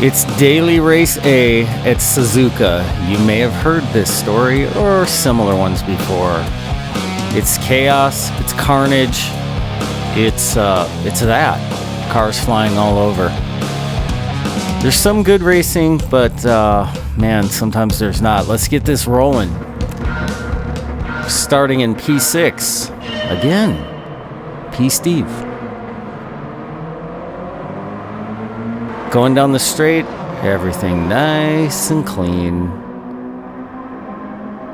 It's Daily Race A at Suzuka. You may have heard this story or similar ones before. It's chaos, it's carnage, it's that. Cars flying all over. There's some good racing, but man, sometimes there's not. Let's get this rolling. Starting in P6. Again, P Steve. Going down the straight, everything nice and clean.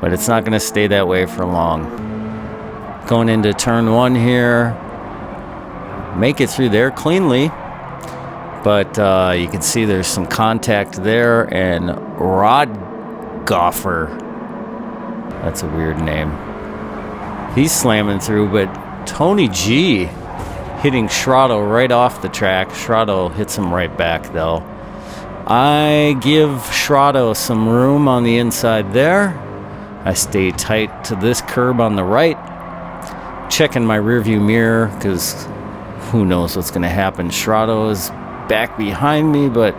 But it's not going to stay that way for long. Going into turn 1 here. Make it through there cleanly. But you can see there's some contact there. And Rodgoffer. That's a weird name. He's slamming through, but Tony G hitting Schrado right off the track. Schrado hits him right back, though. I give Schrado some room on the inside there. I stay tight to this curb on the right. Checking my rearview mirror, because who knows what's going to happen. Schrado is back behind me, but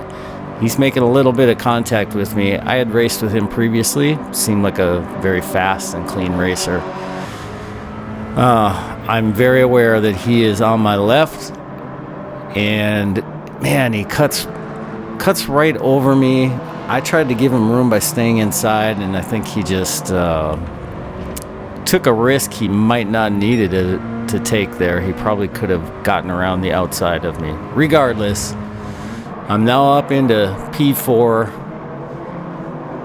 he's making a little bit of contact with me. I had raced with him previously. Seemed like a very fast and clean racer. I'm very aware that he is on my left, and man, he cuts right over me. I tried to give him room by staying inside, and I think he just took a risk he might not needed to take there. He probably could have gotten around the outside of me. Regardless, I'm now up into P4.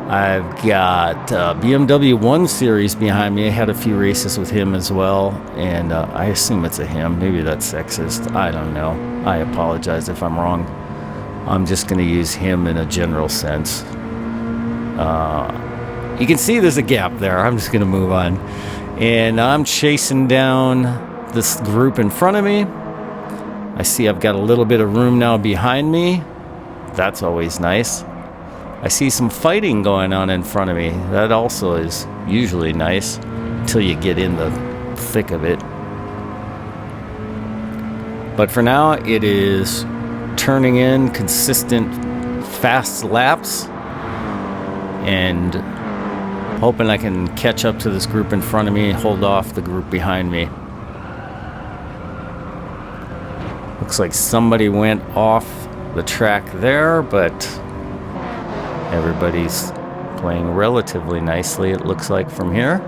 I've got BMW 1 Series behind me. I had a few races with him as well, and I assume it's a him. Maybe that's sexist. I don't know. I apologize if I'm wrong. I'm just going to use him in a general sense. You can see there's a gap there. I'm just going to move on. And I'm chasing down this group in front of me. I see I've got a little bit of room now behind me. That's always nice. I see some fighting going on in front of me. That also is usually nice until you get in the thick of it. But for now, it is turning in consistent fast laps and hoping I can catch up to this group in front of me and hold off the group behind me. Looks like somebody went off the track there, but everybody's playing relatively nicely, it looks like, from here.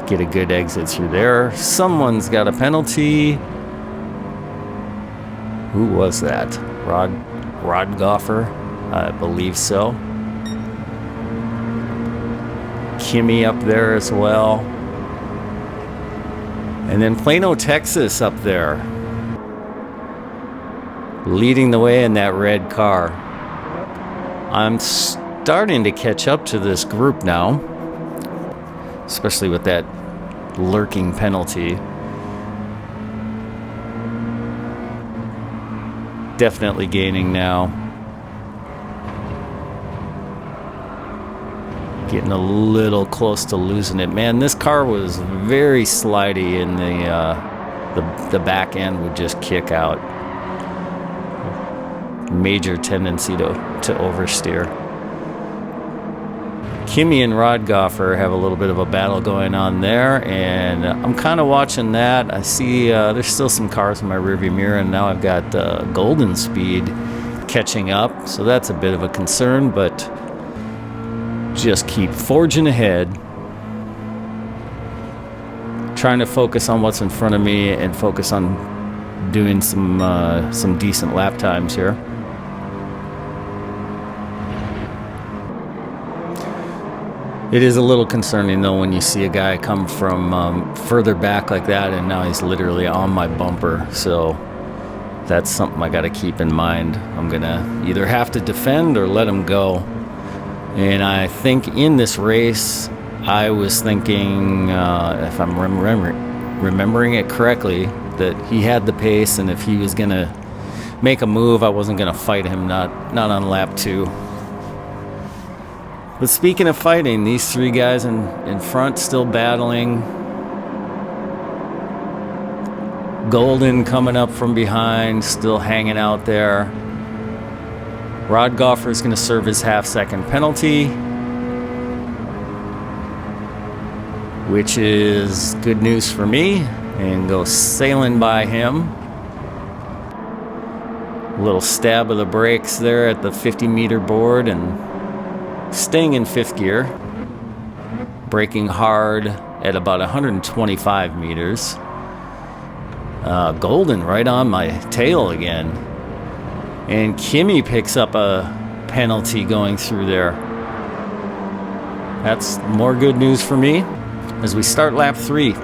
Get a good exit through there. Someone's got a penalty. Who was that? Rodgoffer? I believe so. Kimmy up there as well. And then Plano, Texas up there, leading the way in that red car. I'm starting to catch up to this group now, especially with that lurking penalty. Definitely gaining now. Getting a little close to losing it. Man, this car was very slidey, and the back end would just kick out. Major tendency to oversteer. Kimmy and Rodgoffer have a little bit of a battle going on there, and I'm kind of watching that. I see there's still some cars in my rearview mirror, and now I've got Golden Speed catching up, so that's a bit of a concern, but just keep forging ahead, trying to focus on what's in front of me and focus on doing some decent lap times here. It is a little concerning, though, when you see a guy come from further back like that, and now he's literally on my bumper. So that's something I got to keep in mind. I'm going to either have to defend or let him go. And I think in this race, I was thinking, if I'm remembering it correctly, that he had the pace, and if he was going to make a move, I wasn't going to fight him, not on lap 2. But speaking of fighting, these three guys in front still battling. Golden coming up from behind, still hanging out there. Rod Golfer is going to serve his half-second penalty, which is good news for me, and go sailing by him. A little stab of the brakes there at the 50-meter board and staying in 5th gear. Braking hard at about 125 meters. Golden right on my tail again. And Kimi picks up a penalty going through there. That's more good news for me as we start lap 3.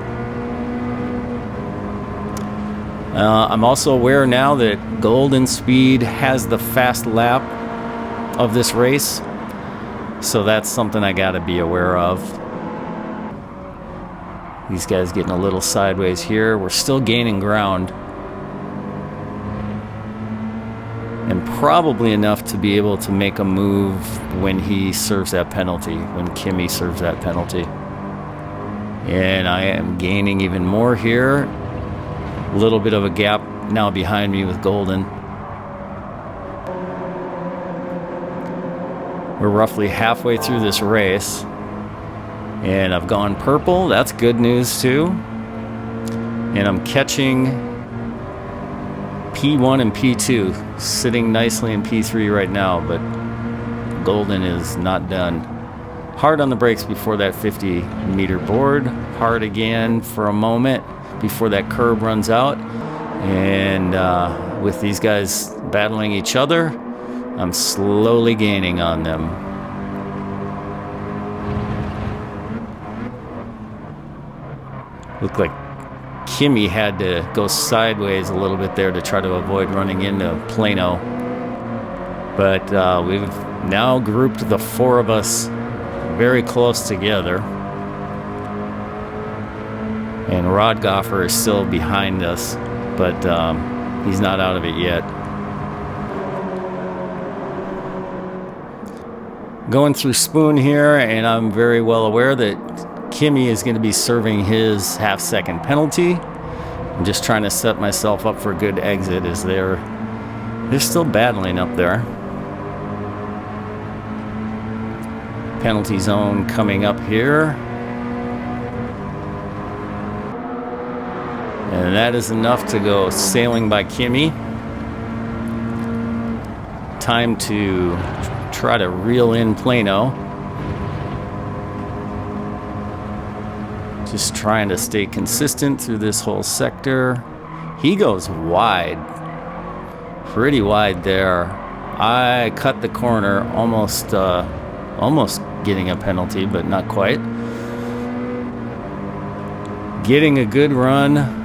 I'm also aware now that Golden Speed has the fast lap of this race, so that's something I gotta be aware of. These guys getting a little sideways here. We're still gaining ground, and probably enough to be able to make a move when he serves that penalty, when Kimi serves that penalty. And I am gaining even more here. A little bit of a gap now behind me with Golden. We're roughly halfway through this race, and I've gone purple. That's good news too. And I'm catching P1 and P2, sitting nicely in P3 right now, but Golden is not done. Hard on the brakes before that 50-meter board. Hard again for a moment before that curb runs out. And with these guys battling each other, I'm slowly gaining on them. Looked like Kimi had to go sideways a little bit there to try to avoid running into Plano. But we've now grouped the 4 of us very close together. And Rod Golfer is still behind us, but he's not out of it yet. Going through Spoon here, and I'm very well aware that Kimi is going to be serving his half-second penalty. I'm just trying to set myself up for a good exit as they're still battling up there. Penalty zone coming up here. And that is enough to go sailing by Kimi. Time to try to reel in Plano. Just trying to stay consistent through this whole sector. He goes wide, pretty wide there. I cut the corner, almost getting a penalty, but not quite. Getting a good run,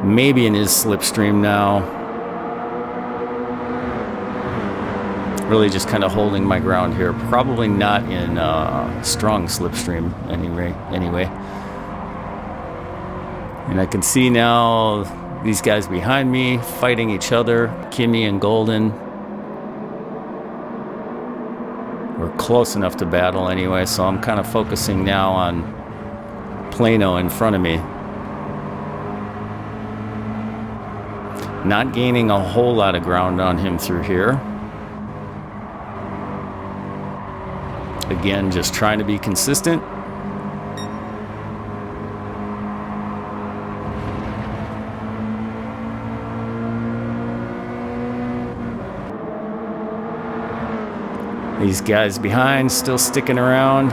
maybe in his slipstream now. Really just kind of holding my ground here. Probably not in strong slipstream anyway. And I can see now these guys behind me fighting each other, Kimi and Golden. We're close enough to battle anyway, so I'm kind of focusing now on Plano in front of me. Not gaining a whole lot of ground on him through here. Again, just trying to be consistent. These guys behind still sticking around.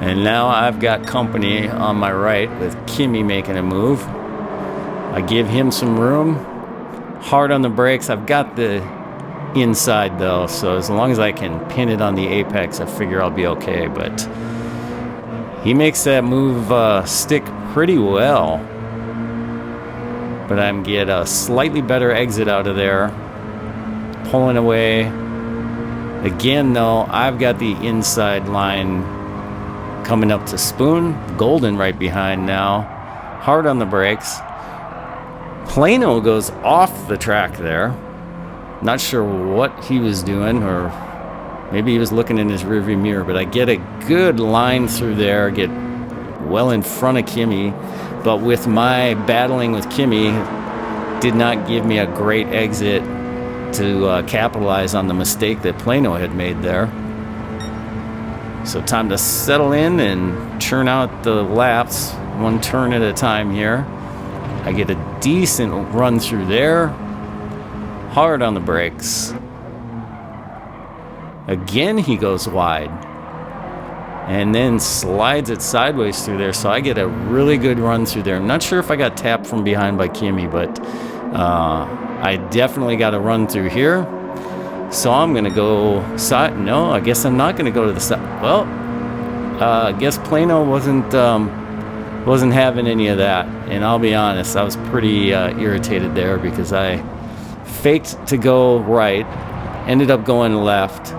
And now I've got company on my right with Kimi making a move. I give him some room. Hard on the brakes. I've got the inside though, so as long as I can pin it on the apex, I figure I'll be okay. But he makes that move stick pretty well. But I'm get a slightly better exit out of there. Pulling away. Again though, I've got the inside line coming up to Spoon. Golden right behind now. Hard on the brakes. Plano goes off the track there. Not sure what he was doing or Maybe he was looking in his rearview mirror, but I get a good line through there, get well in front of Kimi, but with my battling with Kimi, did not give me a great exit to capitalize on the mistake that Plano had made there. So time to settle in and churn out the laps, one turn at a time here. I get a decent run through there, hard on the brakes. Again, he goes wide and then slides it sideways through there. So I get a really good run through there. I'm not sure if I got tapped from behind by Kimi, but I definitely got a run through here. So I'm going to go side. No, I guess I'm not going to go to the side. Well, I guess Plano wasn't having any of that. And I'll be honest, I was pretty irritated there because I faked to go right, ended up going left,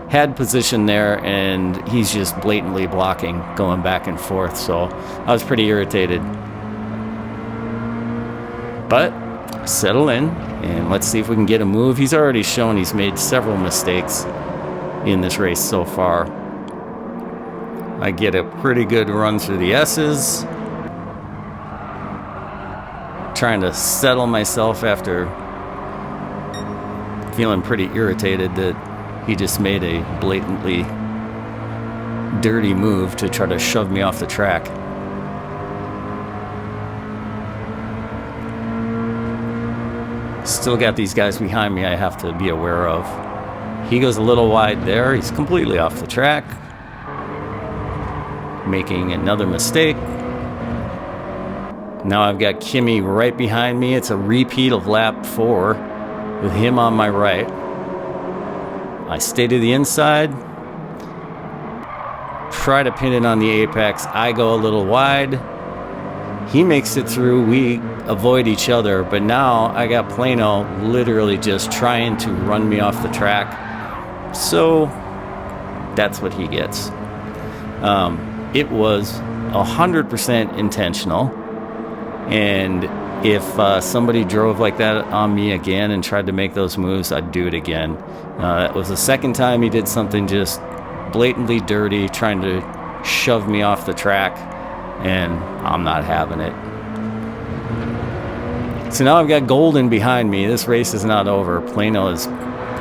had position there, and he's just blatantly blocking, going back and forth. So I was pretty irritated. But settle in, and let's see if we can get a move. He's already shown he's made several mistakes in this race so far. I get a pretty good run through the S's. Trying to settle myself after feeling pretty irritated that he just made a blatantly dirty move to try to shove me off the track. Still got these guys behind me I have to be aware of. He goes a little wide there. He's completely off the track. Making another mistake. Now I've got Kimi right behind me. It's a repeat of lap 4 with him on my right. I stay to the inside. Try to pin it on the apex. I go a little wide. He makes it through. We avoid each other, but now I got Plano literally just trying to run me off the track. So that's what he gets. It was 100% intentional. And if somebody drove like that on me again and tried to make those moves, I'd do it again. That was the second time he did something just blatantly dirty, trying to shove me off the track, and I'm not having it. So now I've got Golden behind me. This race is not over. Plano is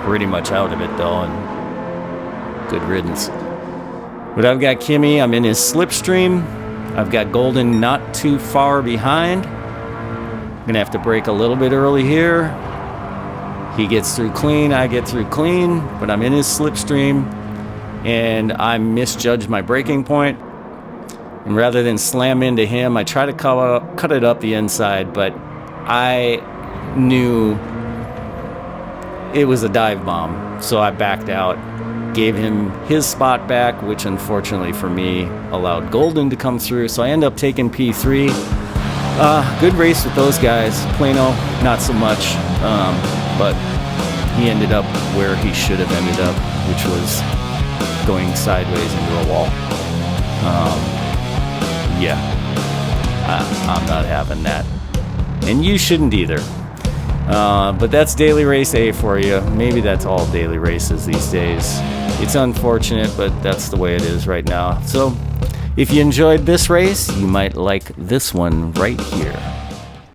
pretty much out of it, though, and good riddance. But I've got Kimi. I'm in his slipstream. I've got Golden not too far behind. I'm going to have to brake a little bit early here. He gets through clean. I get through clean, but I'm in his slipstream, and I misjudged my braking point. And rather than slam into him, I try to cut it up the inside, but I knew it was a dive bomb, so I backed out, gave him his spot back, which unfortunately for me allowed Golden to come through, so I end up taking P3. Good race with those guys. Plano, not so much, but he ended up where he should have ended up, which was going sideways into a wall. Yeah, I'm not having that. And you shouldn't either. But that's Daily Race A for you. Maybe that's all daily races these days. It's unfortunate, but that's the way it is right now. So if you enjoyed this race, you might like this one right here.